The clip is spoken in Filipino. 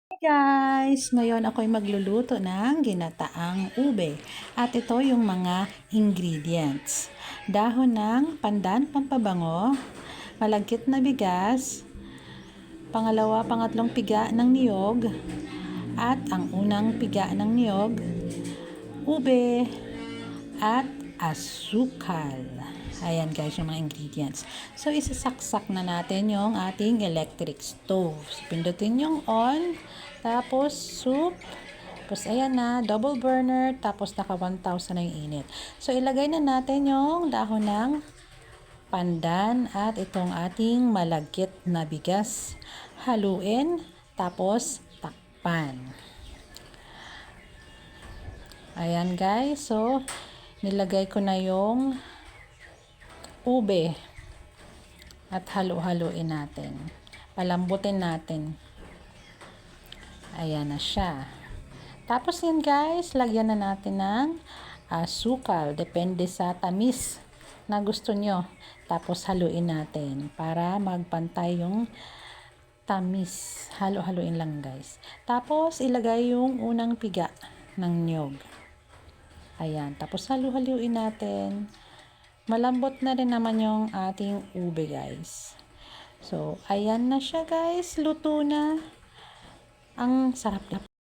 Guys, ngayon ako'y magluluto ng ginataang ube. At ito yung mga ingredients. Dahon ng pandan pampabango, malagkit na bigas, pangatlong piga ng niyog, at ang unang piga ng niyog, ube, at asukal. Ayan guys, yung mga ingredients. So, isasaksak na natin yung ating electric stove. So, pindutin yung on, tapos soup, tapos ayan na, double burner, tapos naka 1,000 na yung init. So, ilagay na natin yung dahon ng pandan at itong ating malagkit na bigas. Haluin, tapos takpan. Ayan guys, so nilagay ko na yung ube at halo-haloin natin. Palambutin natin. Ayan na siya. Tapos yan guys, lagyan na natin ng asukal. Depende sa tamis na gusto nyo. Tapos haluin natin para magpantay yung tamis. Halo-haloin lang guys. Tapos ilagay yung unang piga ng niyog. Ayan. Tapos halo-haloin natin. Malambot na rin naman yung ating ube guys. So, ayan na siya guys. Luto na. Ang sarap na.